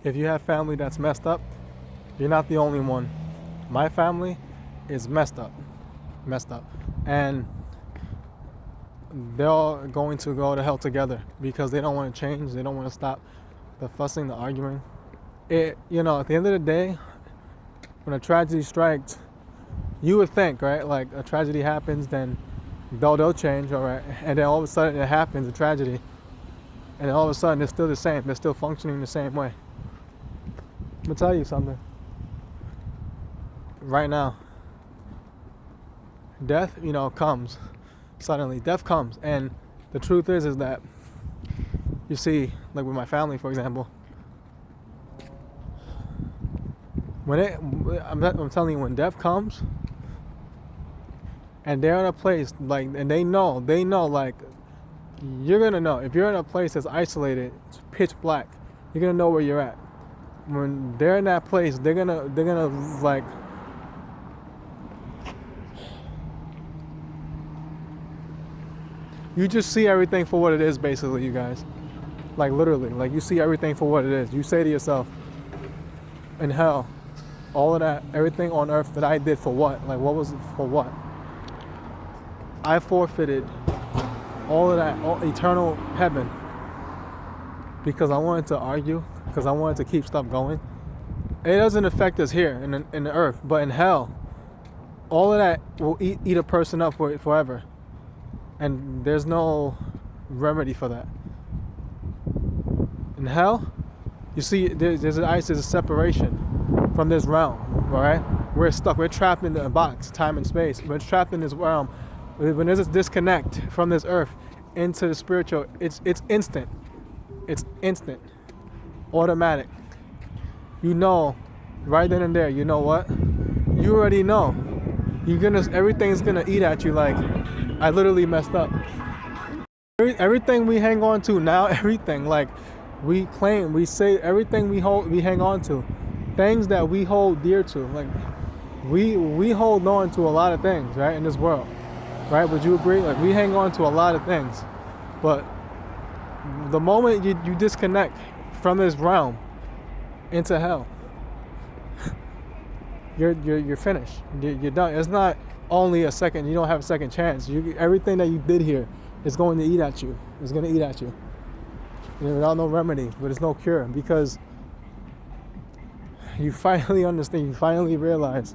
If you have family that's messed up, you're not the only one. My family is messed up, and they're all going to go to hell together because they don't want to change. They don't want to stop the fussing, the arguing. At the end of the day, when a tragedy strikes, you would think, right? Like a tragedy happens, then they'll change, all right, and then all of a sudden it happens, a tragedy, and then all of a sudden they're still the same. They're still functioning the same way. I'm gonna tell you something. Right now, death, comes suddenly. Death comes, and the truth is that you see, like with my family, for example, I'm telling you, when death comes, and they're in a place like, and they know, like, you're gonna know if you're in a place that's isolated, it's pitch black. You're gonna know where you're at. When they're in that place, they're gonna like. You just see everything for what it is, basically, you guys. Like, literally. Like, you see everything for what it is. You say to yourself, in hell, all of that, everything on earth that I did for what? Like, what was it for what? I forfeited all of that, all eternal heaven, because I wanted to argue, because I wanted to keep stuff going. It doesn't affect us here in the earth, but in hell, all of that will eat a person up forever. And there's no remedy for that. In hell, you see, there's a separation from this realm, all right? We're stuck. We're trapped in a box, time and space. We're trapped in this realm. When there's this disconnect from this earth into the spiritual, it's instant. It's instant, automatic. You know, right then and there. You know what? You already know. Everything's gonna eat at you like, I literally messed up. Everything we hang on to now, everything, like, we claim, we say, everything we hang on to, things that we hold dear to, like, we hold on to a lot of things, right, in this world, right? Would you agree? Like, we hang on to a lot of things, but the moment you disconnect from this realm into hell, you're finished. You're done. It's not only a second. You don't have a second chance. Everything that you did here is going to eat at you. It's going to eat at you. Without no remedy, but it's no cure, because you finally understand. You finally realize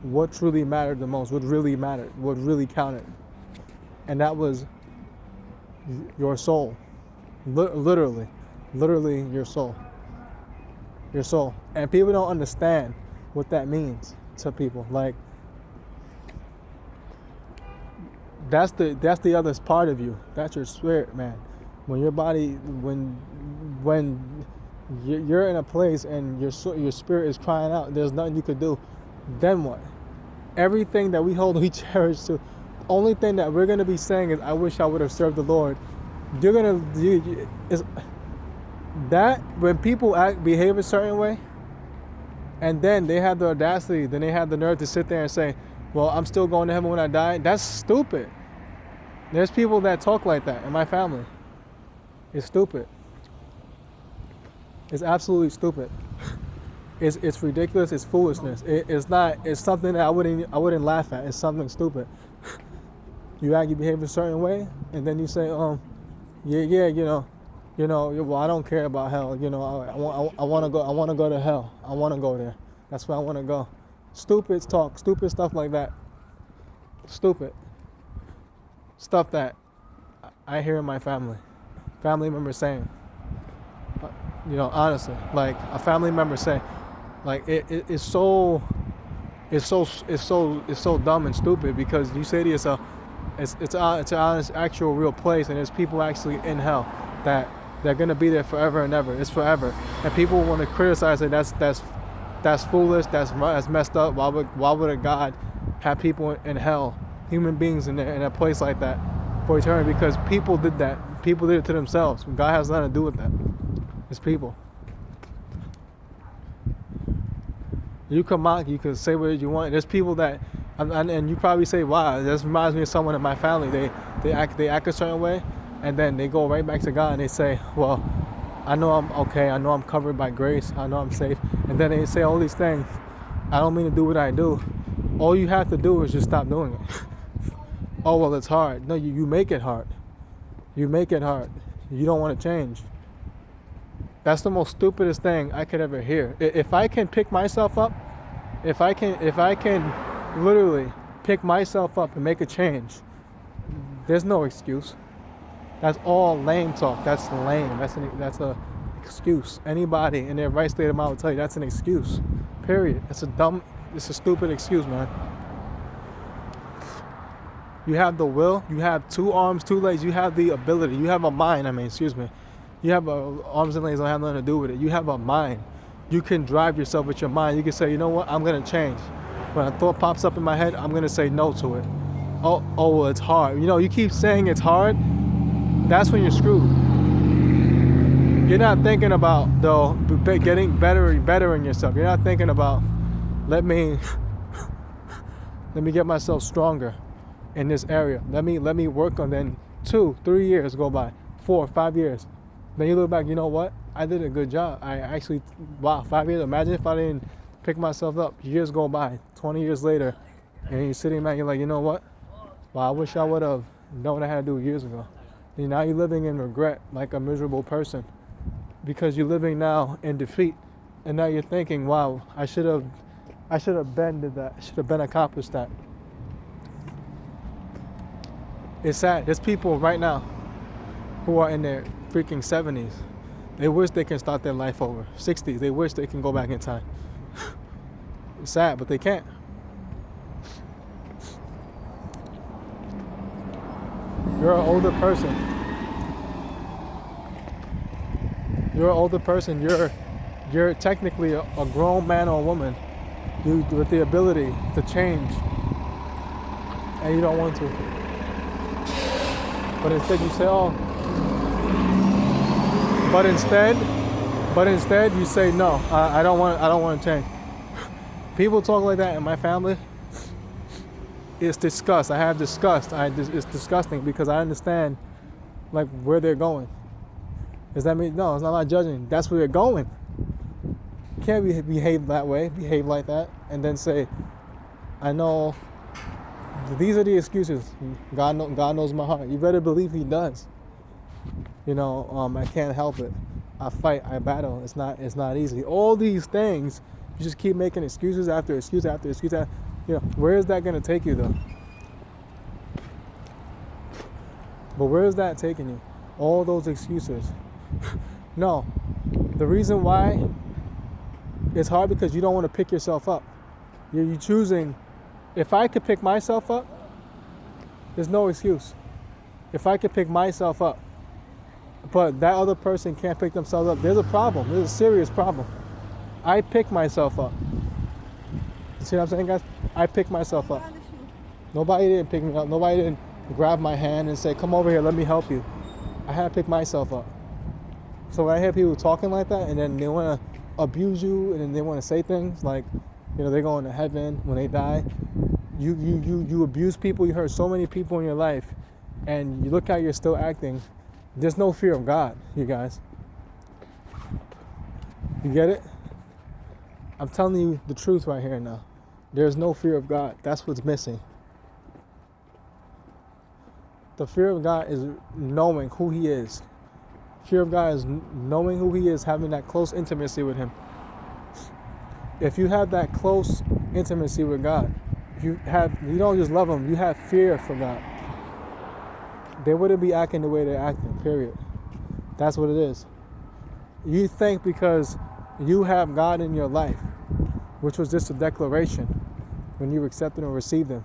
what truly mattered the most. What really mattered. What really counted, and that was your soul. Literally your soul. Your soul. And people don't understand what that means to people. Like, that's the other part of you. That's your spirit, man. When your body, when you're in a place and your spirit is crying out, there's nothing you could do. Then what? Everything that we hold, we cherish. To only thing that we're gonna be saying is, I wish I would have served the Lord. That when people behave a certain way, and then they have the audacity, then they have the nerve to sit there and say, well, I'm still going to heaven when I die. That's stupid. There's people that talk like that in my family. It's stupid. It's absolutely stupid. It's ridiculous. It's foolishness. It's something that I wouldn't laugh at. It's something stupid. You behave a certain way, and then you say, well, I don't care about hell. I want to go to hell. I want to go there. That's where I want to go. Stupid talk, stupid stuff like that. Stupid stuff that I hear in my family members saying. Honestly, like a family member saying, like it's so dumb and stupid, because you say to yourself, it's an actual real place, and there's people actually in hell that they're gonna be there forever and ever. It's forever, and people want to criticize it. That's foolish. That's messed up. Why would a God have people in hell, human beings in a place like that for eternity? Because people did that. People did it to themselves. God has nothing to do with that. It's people. You can mock, you can say what you want. There's people that, and you probably say, wow, this reminds me of someone in my family. They act a certain way, and then they go right back to God and they say, well, I know I'm okay. I know I'm covered by grace. I know I'm safe. And then they say all these things. I don't mean to do what I do. All you have to do is just stop doing it. Oh, well, it's hard. No, you make it hard. You make it hard. You don't want to change. That's the most stupidest thing I could ever hear. If I can pick myself up, if I can literally pick myself up and make a change, there's no excuse. That's all lame talk. That's lame. That's a excuse. Anybody in their right state of mind will tell you that's an excuse. Period. It's a stupid excuse, man. You have the will. You have 2 arms, 2 legs. You have the ability. You have a mind. Excuse me. You have arms and legs don't have nothing to do with it. You have a mind. You can drive yourself with your mind. You can say, you know what? I'm going to change. When a thought pops up in my head, I'm going to say no to it. Oh, well, it's hard. You keep saying it's hard. That's when you're screwed. You're not thinking about, though, getting better in yourself. You're not thinking about, let me get myself stronger in this area. Let me work on. Then 2, 3 years go by, 4, 5 years. Then you look back, you know what? I did a good job. I actually, wow, 5 years. Imagine if I didn't pick myself up. Years go by, 20 years later, and you're sitting back, you're like, you know what? Wow, I wish I would have known what I had to do years ago. And now you're living in regret like a miserable person because you're living now in defeat. And now you're thinking, wow, I should have did that. I should have been accomplished that. It's sad. There's people right now who are in their freaking 70s. They wish they can start their life over. 60s, they wish they can go back in time. It's sad, but they can't. You're an older person. You're technically a grown man or woman. You with the ability to change, and you don't want to. But instead you say, oh. But instead you say no. I don't want to change. People talk like that in my family. It's disgust. I have disgust. It's disgusting because I understand like where they're going. Does that mean no? It's not about judging. That's where they're going. You can't behave that way. Behave like that, and then say, "I know." These are the excuses. God knows my heart. You better believe He does. I can't help it. I fight. I battle. It's not easy. All these things, you just keep making excuses after excuse after excuse. Where is that going to take you though? But where is that taking you? All those excuses. No. The reason why it's hard because you don't want to pick yourself up. You're choosing. If I could pick myself up, there's no excuse. If I could pick myself up, but that other person can't pick themselves up, there's a problem. There's a serious problem. I pick myself up. You see what I'm saying, guys? I pick myself up. Nobody didn't pick me up. Nobody didn't grab my hand and say, come over here, let me help you. I had to pick myself up. So when I hear people talking like that and then they want to abuse you and then they want to say things like, they're going to heaven when they die. You abuse people. You hurt so many people in your life, and you look how you're still acting. There's no fear of God, you guys. You get it? I'm telling you the truth right here now. There's no fear of God. That's what's missing. The fear of God is knowing who He is. Fear of God is knowing who He is, having that close intimacy with Him. If you have that close intimacy with God, you don't just love Him, you have fear for God. They wouldn't be acting the way they're acting, period. That's what it is. You think because you have God in your life, which was just a declaration when you accepted and received Him,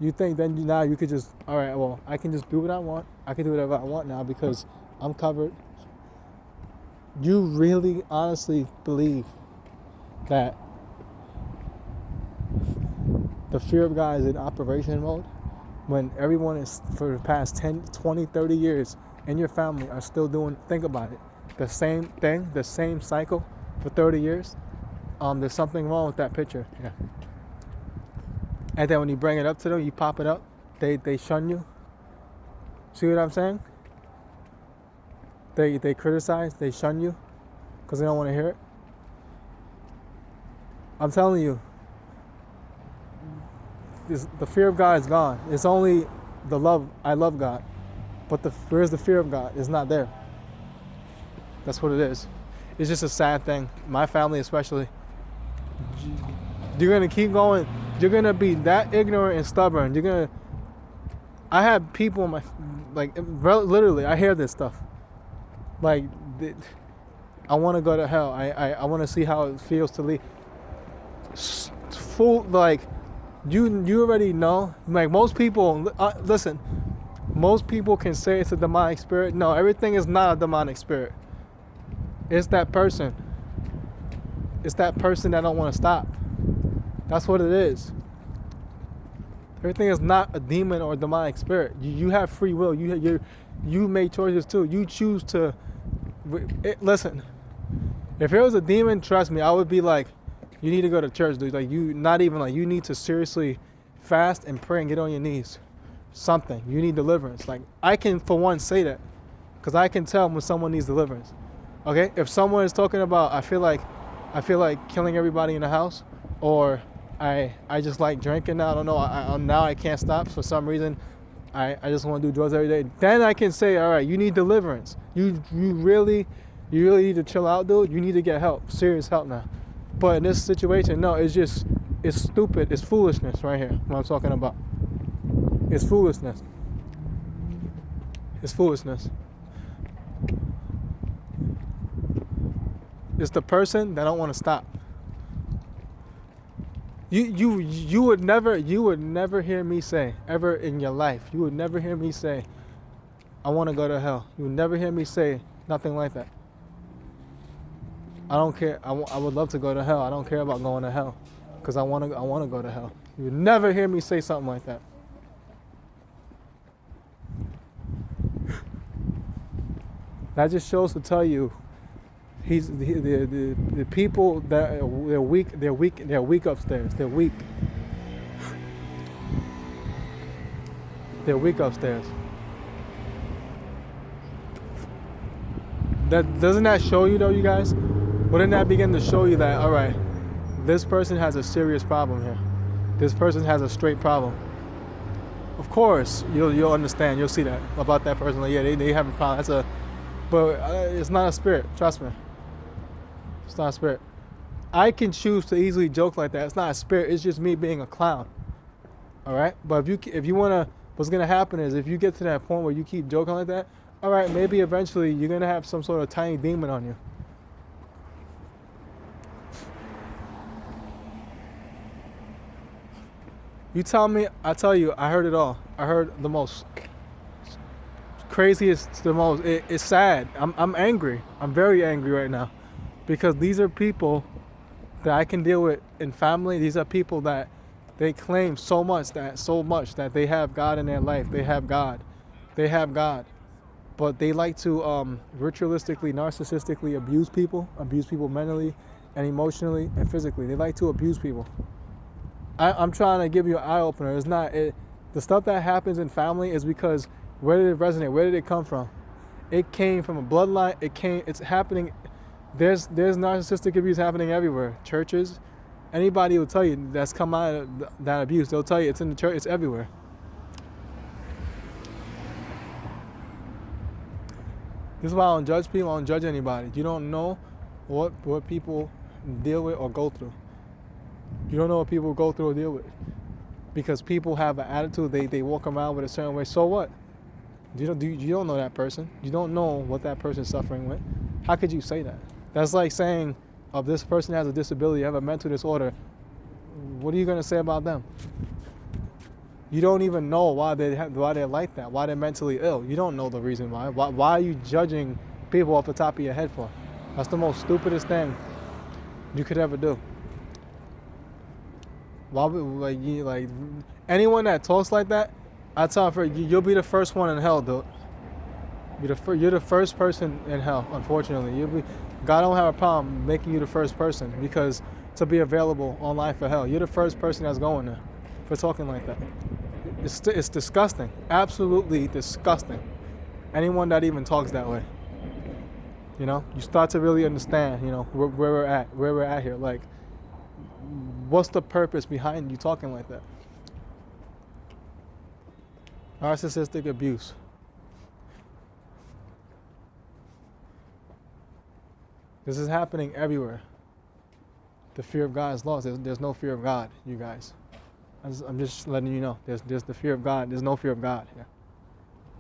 you think then now you could just, all right, well, I can just do what I want. I can do whatever I want now because I'm covered. You really honestly believe that the fear of God is in operation mode when everyone is for the past 10, 20, 30 years in your family are still doing, think about it, the same thing, the same cycle for 30 years? There's something wrong with that picture. Yeah. And then when you bring it up to them, you pop it up, they shun you. See what I'm saying? They criticize, they shun you because they don't want to hear it. I'm telling you, the fear of God is gone. It's only the love. I love God, but where's the fear of God? It's not there. That's what it is. It's just a sad thing. My family especially. You're gonna keep going. You're gonna be that ignorant and stubborn. I have people in my, literally, I hear this stuff. Like, I want to go to hell. I want to see how it feels to leave. Full, like, you already know. Like, most people, listen, most people can say it's a demonic spirit. No, everything is not a demonic spirit. It's that person. It's that person that don't want to stop. That's what it is. Everything is not a demon or a demonic spirit. You have free will. You make choices too. You choose to. Listen, if it was a demon, trust me, I would be like, you need to go to church, dude. Like, you need to seriously fast and pray and get on your knees. Something. You need deliverance. Like, I can, for one, say that because I can tell when someone needs deliverance. Okay, if someone is talking about, I feel like killing everybody in the house, or I just like drinking now. I don't know. Now I can't stop for some reason. I just want to do drugs every day. Then I can say, all right, you need deliverance. You really need to chill out, dude. You need to get help, serious help now. But in this situation, no, it's stupid. It's foolishness right here. What I'm talking about. It's foolishness. It's foolishness. It's the person that don't want to stop. You would never hear me say, ever in your life, you would never hear me say, I want to go to hell. You would never hear me say nothing like that. I don't care. I would love to go to hell. I don't care about going to hell because I want to go to hell. You would never hear me say something like that. That just shows to tell you, the people that they're weak. They're weak upstairs. They're weak. They're weak upstairs. Doesn't that show you though, you guys? Wouldn't that begin to show you that, all right, this person has a serious problem here. This person has a straight problem. Of course, you'll understand. You'll see that about that person. Like, yeah, they have a problem. But it's not a spirit. Trust me. It's not a spirit. I can choose to easily joke like that. It's not a spirit. It's just me being a clown. All right. But if you wanna, what's gonna happen is if you get to that point where you keep joking like that, all right, maybe eventually you're gonna have some sort of tiny demon on you. You tell me, I tell you, I heard it all. I heard the most craziest, it's sad. I'm angry. I'm very angry right now because these are people that I can deal with in family. These are people that they claim so much that they have God in their life. They have God. But they like to ritualistically, narcissistically abuse people mentally and emotionally and physically. They like to abuse people. I'm trying to give you an eye opener. The stuff that happens in family is because where did it resonate? Where did it come from? It came from a bloodline. It's happening. There's narcissistic abuse happening everywhere. Churches, anybody will tell you that's come out of that abuse. They'll tell you it's in the church. It's everywhere. This is why I don't judge people. I don't judge anybody. You don't know what people deal with or go through. You don't know what people go through or deal with. Because people have an attitude, they walk around with a certain way. So what? You don't know that person. You don't know what that person's suffering with. How could you say that? That's like saying, this person has a disability, have a mental disorder. What are you going to say about them? You don't even know why they're like that, why they're mentally ill. You don't know the reason why. Why are you judging people off the top of your head for? That's the most stupidest thing you could ever do. Why would anyone that talks like that? I tell them, you'll be the first one in hell, dude. You're the first person in hell. Unfortunately, God don't have a problem making you the first person because to be available online for hell, you're the first person that's going there for talking like that. It's disgusting, absolutely disgusting. Anyone that even talks that way. You know, you start to really understand, you know, where we're at here. Like, what's the purpose behind you talking like that? Narcissistic abuse. This is happening everywhere. The fear of God is lost. There's no fear of God, you guys. I'm just letting you know. There's the fear of God. There's no fear of God here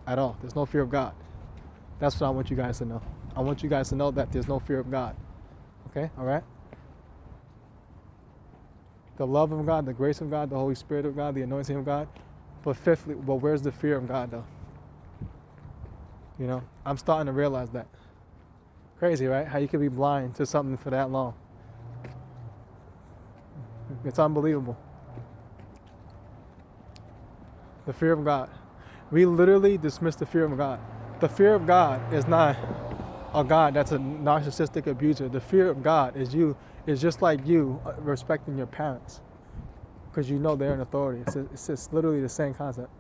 at all. There's no fear of God. That's what I want you guys to know. I want you guys to know that there's no fear of God. Okay? All right? The love of God, the grace of God, the Holy Spirit of God, the anointing of God. But fifthly, well, where's the fear of God, though? You know, I'm starting to realize that. Crazy, right? How you can be blind to something for that long. It's unbelievable. The fear of God. We literally dismiss the fear of God. The fear of God is not a God that's a narcissistic abuser. The fear of God is just like you respecting your parents, because you know they're in authority. It's just literally the same concept.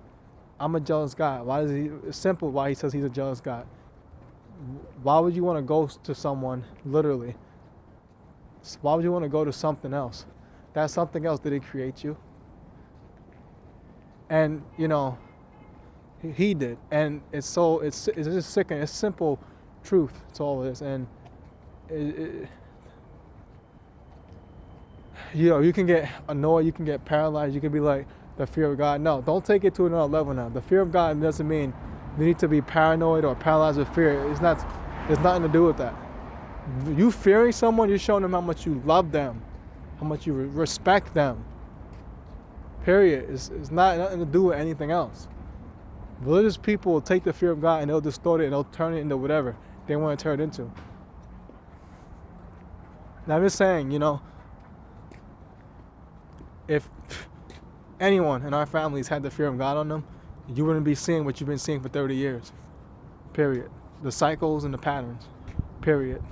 I'm a jealous God. Why is he? It's simple why he says he's a jealous God. Why would you want to go to someone, literally? Why would you want to go to something else? That something else didn't create you. And, you know, he did. And it's just sickening. It's simple truth to all of this. And, you know, you can get annoyed, you can get paralyzed, you can be like, the fear of God. No, don't take it to another level now. The fear of God doesn't mean you need to be paranoid or paralyzed with fear. It's nothing to do with that. You fearing someone, you're showing them how much you love them, how much you respect them. Period. It's nothing to do with anything else. Religious people will take the fear of God and they'll distort it and they'll turn it into whatever they want to turn it into. Now I'm just saying, you know, if anyone in our families had the fear of God on them, you wouldn't be seeing what you've been seeing for 30 years. Period. The cycles and the patterns. Period.